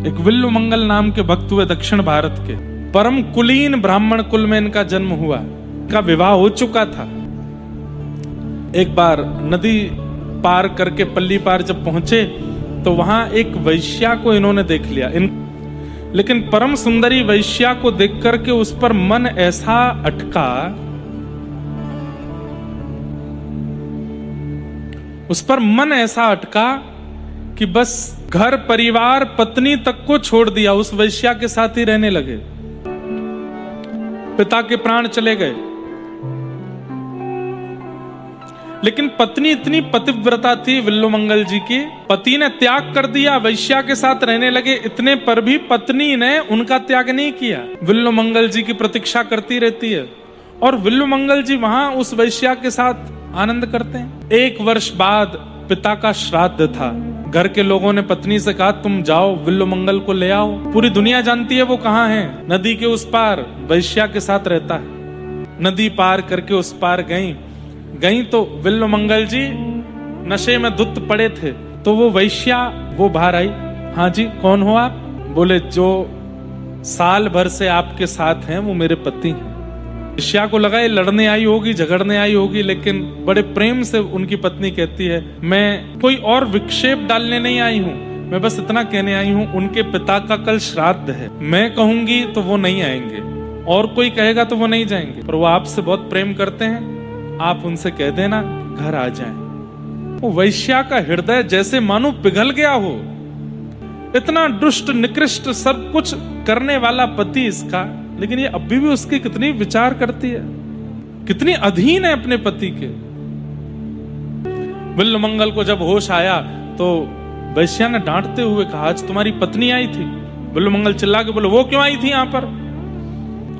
एक विल्लु मंगल नाम के भक्त हुए दक्षिण भारत के। परम कुलीन ब्राह्मण कुल में इनका जन्म हुआ। इनका विवाह हो चुका था। एक बार नदी पार करके पल्ली पार जब पहुंचे तो वहां एक वैश्या को इन्होंने देख लिया। लेकिन परम सुंदरी वैश्या को देख करके उस पर मन ऐसा अटका, उस पर मन ऐसा अटका कि बस घर परिवार पत्नी तक को छोड़ दिया, उस वैश्या के साथ ही रहने लगे। पिता के प्राण चले गए, लेकिन पत्नी इतनी पतिव्रता थी विल्लु मंगल जी की, पति ने त्याग कर दिया, वैश्या के साथ रहने लगे। इतने पर भी पत्नी ने उनका त्याग नहीं किया, विल्लु मंगल जी की प्रतीक्षा करती रहती है और विल्लु मंगल जी वहां उस वैश्या के साथ आनंद करते हैं। 1 वर्ष बाद पिता का श्राद्ध था। घर के लोगों ने पत्नी से कहा तुम जाओ विल्लु मंगल को ले आओ। पूरी दुनिया जानती है वो कहाँ है, नदी के उस पार वैश्या के साथ रहता है। नदी पार करके उस पार गई तो विल्लु मंगल जी नशे में धुत पड़े थे। तो वो वैश्या वो बाहर आई। हाँ जी, कौन हो आप? बोले जो साल भर से आपके साथ हैं वो मेरे पति हैं। वैश्या को लगा ये लड़ने आई होगी, झगड़ने आई होगी, लेकिन बड़े प्रेम से उनकी पत्नी कहती है मैं कोई और विक्षेप डालने नहीं आई हूँ, मैं बस इतना कहने आई हूँ उनके पिता का कल श्राद्ध है, मैं कहूंगी तो वो नहीं आएंगे और कोई कहेगा तो वो नहीं जाएंगे, पर वो आपसे बहुत प्रेम करते हैं, आप उनसे कह देना घर आ जाएं। वो वैश्या का हृदय जैसे मानो पिघल गया हो। इतना दुष्ट निकृष्ट सब कुछ करने वाला पति इसका, लेकिन ये अभी भी उसकी कितनी विचार करती है, कितनी अधीन है अपने पति के। विल्लु मंगल को जब होश आया तो वैश्या ने डांटते हुए कहा आज तुम्हारी पत्नी आई थी। विल्लु मंगल चिल्ला के बोले वो क्यों आई थी यहाँ पर?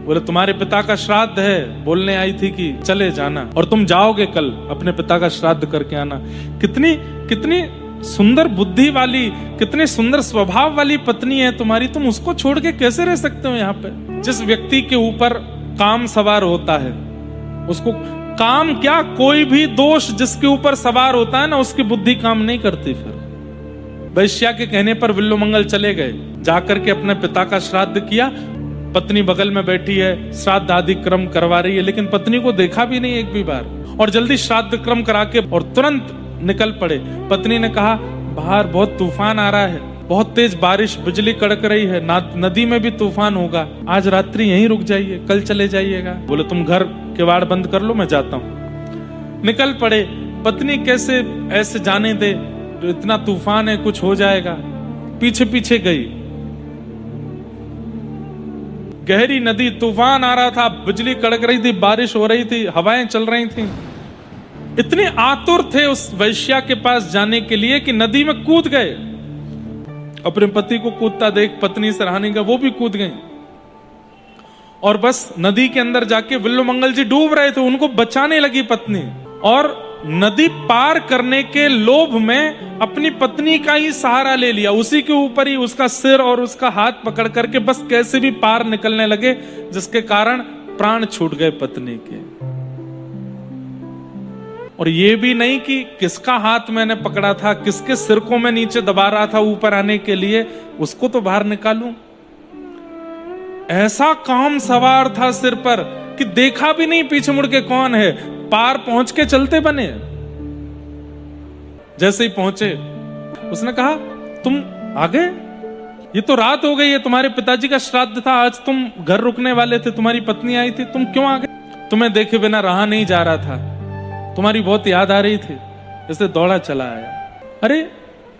बोले तुम्हारे पिता का श्राद्ध है, बोलने आई थी कि चले जाना और तुम जाओगे कल अपने पिता का श्राद्ध करके आना। कितनी सुंदर बुद्धि वाली, कितने सुंदर स्वभाव वाली पत्नी है तुम्हारी, तुम उसको छोड़ के कैसे रह सकते हो यहाँ पे? जिस व्यक्ति के ऊपर काम सवार होता है उसको काम क्या, कोई भी दोष जिसके ऊपर सवार होता है ना उसकी बुद्धि काम नहीं करती। फिर वैश्या के कहने पर विल्लु मंगल चले गए, जाकर के अपने पिता का श्राद्ध किया। पत्नी बगल में बैठी है, श्राद्ध आदि क्रम करवा रही है, लेकिन पत्नी को देखा भी नहीं एक भी बार, और जल्दी श्राद्ध क्रम करा के और तुरंत निकल पड़े। पत्नी ने कहा बाहर बहुत तूफान आ रहा है, बहुत तेज बारिश, बिजली कड़क रही है, नदी में भी तूफान होगा, आज रात्रि यहीं रुक जाइए, कल चले जाइएगा। बोले तुम घर किवाड़ बंद कर लो, मैं जाता हूँ। निकल पड़े। पत्नी कैसे ऐसे जाने दे, इतना तूफान है कुछ हो जाएगा। पीछे पीछे गई। गहरी नदी, तूफान आ रहा था, बिजली कड़क रही थी, बारिश हो रही थी, हवाएं चल रही थी। इतने आतुर थे उस वैश्या के पास जाने के लिए कि नदी में कूद गए। अपने पति को कूदता देख पत्नी सराहने का वो भी कूद गई और बस नदी के अंदर जाके विल्लु मंगल जी डूब रहे थे, उनको बचाने लगी पत्नी, और नदी पार करने के लोभ में अपनी पत्नी का ही सहारा ले लिया, उसी के ऊपर ही उसका सिर और उसका हाथ पकड़ करके बस कैसे भी पार निकलने लगे, जिसके कारण प्राण छूट गए पत्नी के। और ये भी नहीं कि किसका हाथ मैंने पकड़ा था, किसके सिर को मैं नीचे दबा रहा था ऊपर आने के लिए, उसको तो बाहर निकालूं। ऐसा काम सवार था सिर पर कि देखा भी नहीं पीछे मुड़ के कौन है, पार पहुंच के चलते बने। जैसे ही पहुंचे उसने कहा तुम आ गए, ये तो रात हो गई है, तुम्हारे पिताजी का श्राद्ध था, आज तुम घर रुकने वाले थे, तुम्हारी पत्नी आई थी, तुम क्यों आ गए? तुम्हें देखे बिना रहा नहीं जा रहा था, तुम्हारी बहुत याद आ रही थी, इसलिए दौड़ा चला आया। अरे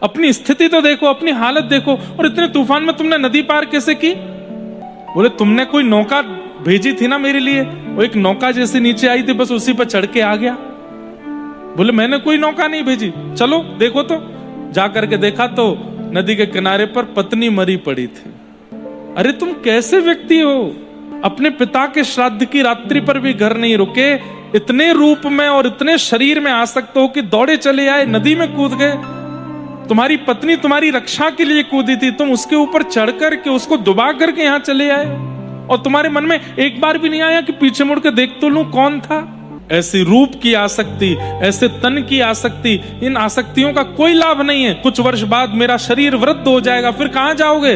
अपनी स्थिति तो देखो, अपनी हालत देखो, और इतने तूफान में तुमने नदी पार कैसे की? बोले तुमने कोई नौका भेजी थी ना मेरे लिए, वो एक नौका जैसे नीचे आई थी, बस उसी पर चढ़ के आ गया। बोले मैंने कोई नौका नहीं भेजी, चलो देखो। तो जा करके देखा तो नदी के किनारे पर पत्नी मरी पड़ी थी। अरे तुम कैसे व्यक्ति हो, अपने पिता के श्राद्ध की रात्रि पर भी घर नहीं रुके, इतने रूप में और इतने शरीर में आसक्त हो कि दौड़े चले आए, नदी में कूद गए। तुम्हारी पत्नी तुम्हारी रक्षा के लिए कूदी थी, तुम उसके ऊपर चढ़ करके उसको डुबा करके यहाँ चले आए, और तुम्हारे मन में एक बार भी नहीं आया कि पीछे मुड़ के देख तो लूं कौन था? ऐसी रूप की आसक्ति, ऐसे तन की आसक्ति, इन आसक्तियों का कोई लाभ नहीं है। कुछ वर्ष बाद मेरा शरीर वृद्ध हो जाएगा, फिर कहां जाओगे?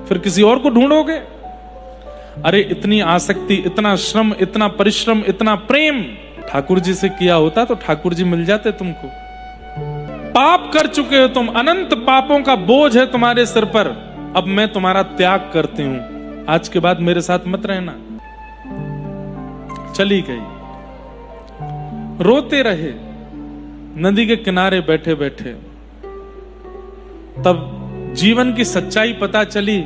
फिर किसी और को ढूंढोगे? अरे इतनी आसक्ति, इतना श्रम, इतना परिश्रम, इतना प्रेम ठाकुर जी से किया होता तो ठाकुर जी मिल जाते तुमको। पाप कर चुके हो तुम, अनंत पापों का बोझ है तुम्हारे सिर पर। अब मैं तुम्हारा त्याग करती हूं, आज के बाद मेरे साथ मत रहना। चली गई। रोते रहे नदी के किनारे बैठे बैठे। तब जीवन की सच्चाई पता चली।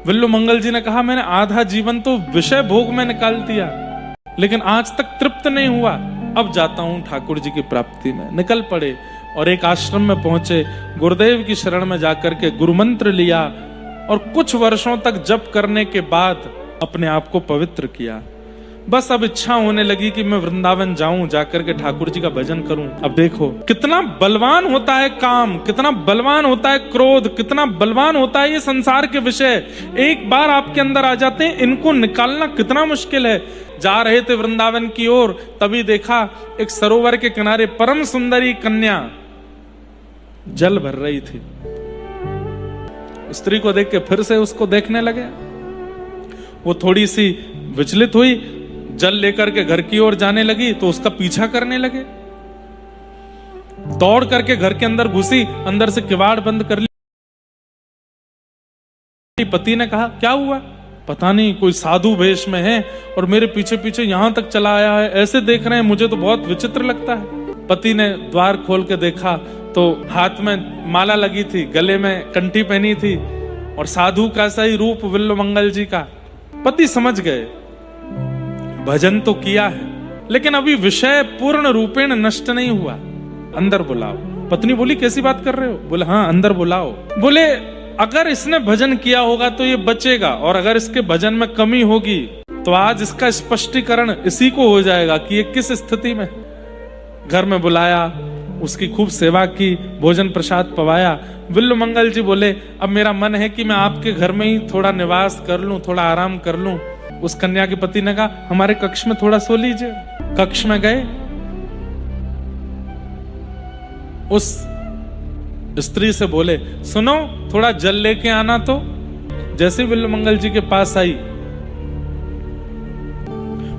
विल्लू मंगल जी ने कहा, मैंने आधा जीवन तो विषय भोग में निकाल दिया, लेकिन आज तक तृप्त नहीं हुआ। अब जाता हूं ठाकुर जी की प्राप्ति में। निकल पड़े और एक आश्रम में पहुंचे। गुरुदेव की शरण में जाकर के गुरु मंत्र लिया और कुछ वर्षों तक जप करने के बाद अपने आप को पवित्र किया। बस अब इच्छा होने लगी कि मैं वृंदावन जाऊं, जाकर के ठाकुर जी का भजन करूं। अब देखो कितना बलवान होता है काम, कितना बलवान होता है क्रोध, कितना बलवान होता है ये संसार के विषय। एक बार आपके अंदर आ जाते हैं, इनको निकालना कितना मुश्किल है। जा रहे थे वृंदावन की ओर, तभी देखा एक सरोवर के किनारे परम सुंदरी कन्या जल भर रही थी। स्त्री को देख के फिर से उसको देखने लगे। वो थोड़ी सी विचलित हुई, जल लेकर के घर की ओर जाने लगी तो उसका पीछा करने लगे। दौड़ करके घर के अंदर घुसी, अंदर से किवाड़ बंद कर ली। पति ने कहा, क्या हुआ? पता नहीं, कोई साधु वेश में है और मेरे पीछे पीछे यहां तक चला आया है, ऐसे देख रहे हैं, मुझे तो बहुत विचित्र लगता है। पति ने द्वार खोल के देखा तो हाथ में माला लगी थी, गले में कंठी पहनी थी और साधु का सही रूप विल्लू मंगल जी का। पति समझ गए, भजन तो किया है लेकिन अभी विषय पूर्ण रूपेण नष्ट नहीं हुआ, अंदर बुलाओ। पत्नी बोली, कैसी बात कर रहे हो? बोले, हाँ अंदर बुलाओ। बोले, अगर इसने भजन किया होगा तो ये बचेगा, और अगर इसके भजन में कमी होगी तो आज इसका स्पष्टीकरण इसी को हो जाएगा कि ये किस स्थिति में। घर में बुलाया, उसकी खूब सेवा की, भोजन प्रसाद पवाया। विल्लू मंगल जी बोले, अब मेरा मन है कि मैं आपके घर में ही थोड़ा निवास कर लूं, थोड़ा आराम कर लूं। उस कन्या के पति ने कहा, हमारे कक्ष में थोड़ा सो लीजिए। कक्ष में गए, उस स्त्री से बोले, सुनो थोड़ा जल लेके आना। तो जैसे विल्लू मंगल जी के पास आई,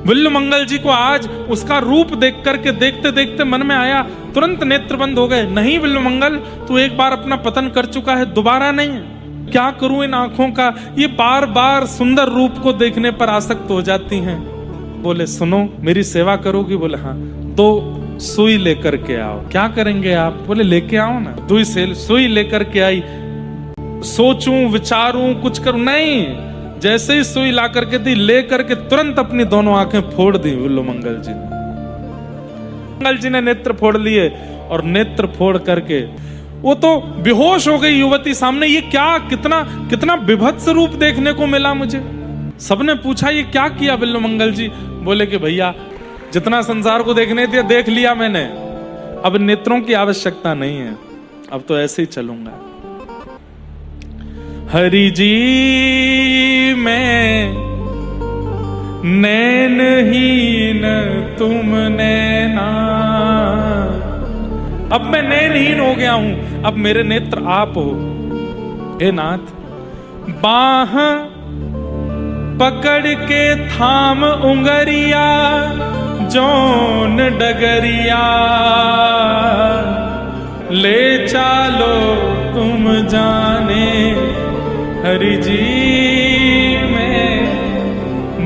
विल्लू मंगल जी को आज उसका रूप देख करके देखते देखते मन में आया, तुरंत नेत्र बंद हो गए। नहीं विल्लू मंगल, तू एक बार अपना पतन कर चुका है, दोबारा नहीं। क्या करूं इन आंखों का, ये बार बार सुंदर रूप को देखने पर आसक्त हो जाती हैं। बोले, सुनो मेरी सेवा करोगी? बोले, हाँ। 2 सुई लेकर के आओ। क्या करेंगे आप? बोले, लेके आओ ना। 2 सुई लेकर के आई। सोचूं विचारूं कुछ करूं, नहीं। जैसे ही सुई ला करके दी, ले करके तुरंत अपनी दोनों आंखें फोड़ दी विल्लू मंगल जी ने। मंगल जी ने नेत्र फोड़ लिए और नेत्र फोड़ करके वो तो बेहोश हो गई युवती सामने। ये क्या, कितना कितना विभत्स रूप देखने को मिला मुझे। सबने पूछा, ये क्या किया विल्लू मंगल जी? बोले कि भैया जितना संसार को देखने दिया देख लिया मैंने, अब नेत्रों की आवश्यकता नहीं है, अब तो ऐसे ही चलूंगा। हरि जी मैं नैनहीन तुम नैना, अब मैं नैनहीन हो गया हूं, अब मेरे नेत्र आप हो। हे नाथ, बाह पकड़ के थाम उंगरिया, जोन डगरिया, ले चालो तुम जाने। हरि जी मैं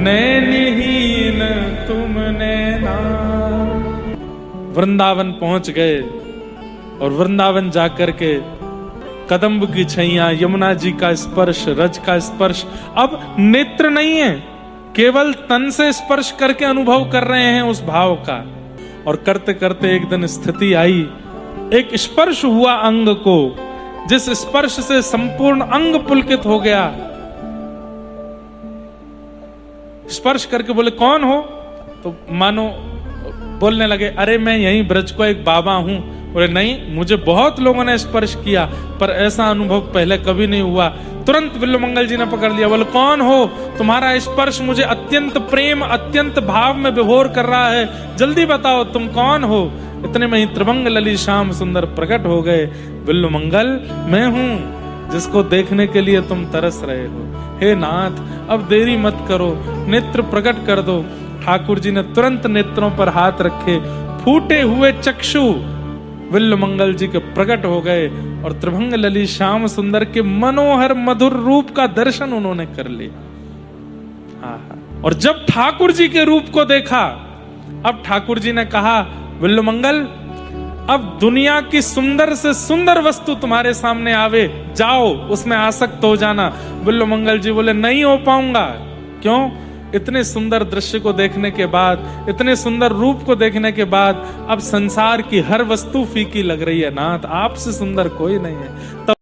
नैनहीन तुम नैना। वृंदावन पहुंच गए और वृंदावन जाकर के कदम्ब की छैया, यमुना जी का स्पर्श, रज का स्पर्श। अब नेत्र नहीं है, केवल तन से स्पर्श करके अनुभव कर रहे हैं उस भाव का। और करते करते एक दिन स्थिति आई, एक स्पर्श हुआ अंग को, जिस स्पर्श से संपूर्ण अंग पुलकित हो गया। स्पर्श करके बोले, कौन हो? तो मानो बोलने लगे, अरे मैं यहीं ब्रज को एक बाबा हूं। बोले, नहीं, मुझे बहुत लोगों ने स्पर्श किया पर ऐसा अनुभव पहले कभी नहीं हुआ। तुरंत विल्लू मंगल जी ने पकड़ लिया। बोले, कौन हो? तुम्हारा स्पर्श मुझे अत्यंत प्रेम, अत्यंत भाव में विभोर कर रहा है, जल्दी बताओ तुम कौन हो। इतने में ही त्रिभंग लली श्याम सुंदर प्रकट हो गए। विल्लू मंगल, मैं हूं जिसको देखने के लिए तुम तरस रहे हो। हे नाथ, अब देरी मत करो, नेत्र प्रकट कर दो। ठाकुर जी ने तुरंत नेत्रों पर हाथ रखे, फूटे हुए चक्षु विल्वमंगल जी के प्रकट हो गए और त्रिभंग लली श्याम सुंदर के मनोहर मधुर रूप का दर्शन उन्होंने कर लिया। और जब ठाकुर जी के रूप को देखा, अब ठाकुर जी ने कहा, विल्वमंगल, अब दुनिया की सुंदर से सुंदर वस्तु तुम्हारे सामने आवे, जाओ उसमें आसक्त हो जाना। विल्वमंगल जी बोले, नहीं हो पाऊंगा। क्यों? इतने सुंदर दृश्य को देखने के बाद, इतने सुंदर रूप को देखने के बाद अब संसार की हर वस्तु फीकी लग रही है नाथ, आपसे सुंदर कोई नहीं है। तब